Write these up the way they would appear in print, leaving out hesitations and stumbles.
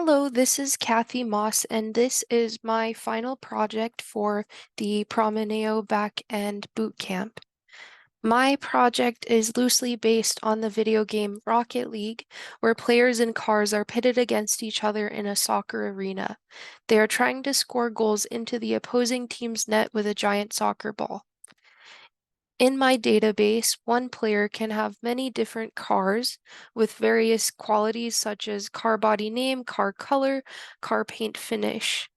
Hello, this is Kathy Moss, and this is my final project for the Promineo backend bootcamp. My project is loosely based on the video game Rocket League, where players and cars are pitted against each other in a soccer arena. They are trying to score goals into the opposing team's net with a giant soccer ball. In my database, one player can have many different cars with various qualities such as car body name, car color, car paint finish.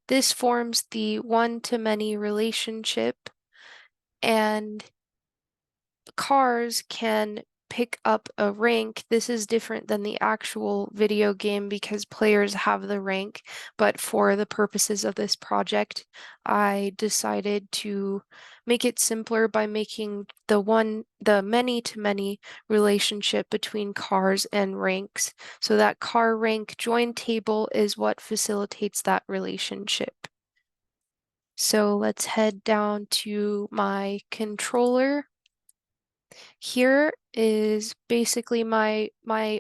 This forms the one-to-many relationship, and cars can pick up a rank. This is different than the actual video game because players have the rank, but for the purposes of this project, I decided to make it simpler by making the many-to-many relationship between cars and ranks. So that car rank join table is what facilitates that relationship. So let's head down to my controller. Here is basically my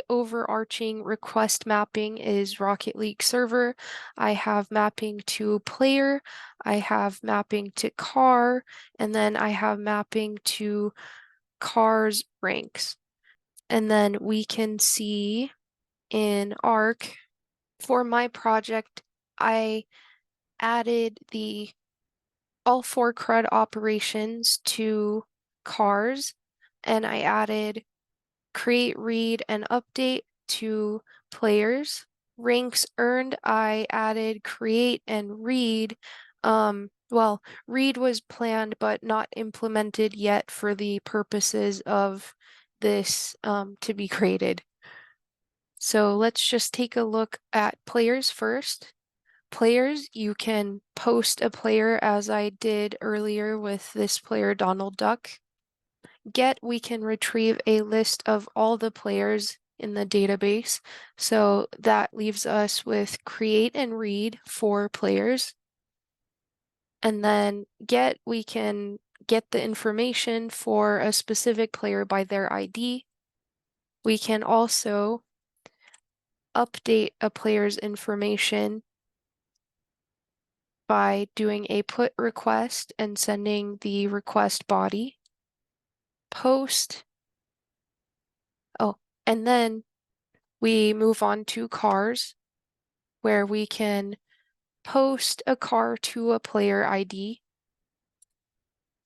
overarching request mapping is Rocket League server. I have mapping to player, I have mapping to car, and then I have mapping to cars ranks. And then we can see in Arc, for my project, I added all 4 CRUD operations to cars, and I added create, read, and update to players. Ranks earned, I added create and read. Well, read was planned but not implemented yet for the purposes of this to be created. So let's just take a look at players first. Players, you can post a player as I did earlier with this player, Donald Duck. Get, we can retrieve a list of all the players in the database. So that leaves us with create and read for players. And then get, we can get the information for a specific player by their ID. We can also update a player's information by doing a put request and sending the request body. Post. Oh, and then we move on to cars, where we can post a car to a player ID.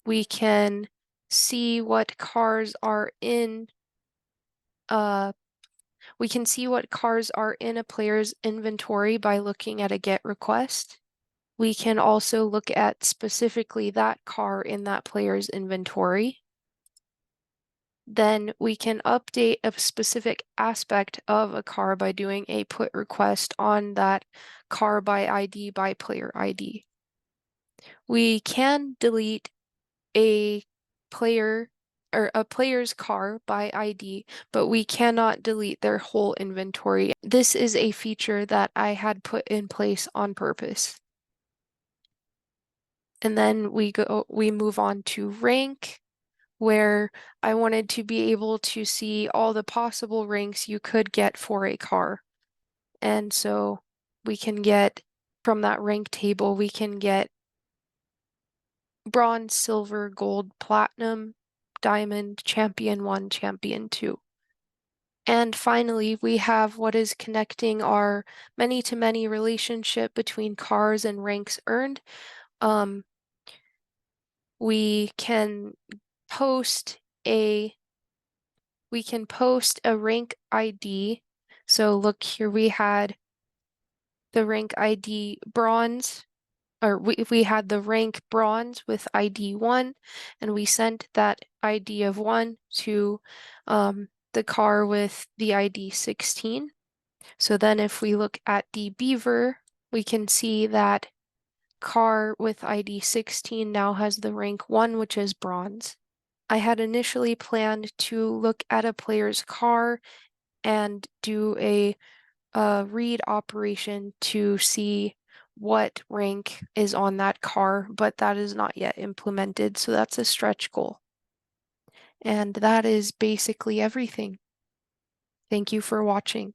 We can see what cars are in a player's inventory by looking at a get request. We can also look at specifically that car in that player's inventory. Then we can update a specific aspect of a car by doing a put request on that car by ID by player ID. We can delete a player or a player's car by ID, but we cannot delete their whole inventory. This is a feature that I had put in place on purpose. And then we move on to rank, where I wanted to be able to see all the possible ranks you could get for a car. And so we can get, from that rank table, we can get bronze, silver, gold, platinum, diamond, champion 1, champion 2. And finally, we have what is connecting our many-to-many relationship between cars and ranks earned. We can post a rank ID. So look here, we had the rank ID bronze, or we had the rank bronze with ID 1, and we sent that ID of 1 to the car with the ID 16. So then if we look at the beaver, we can see that car with ID 16 now has the rank 1, which is bronze. I had initially planned to look at a player's car and do a read operation to see what rank is on that car, but that is not yet implemented, so that's a stretch goal. And that is basically everything. Thank you for watching.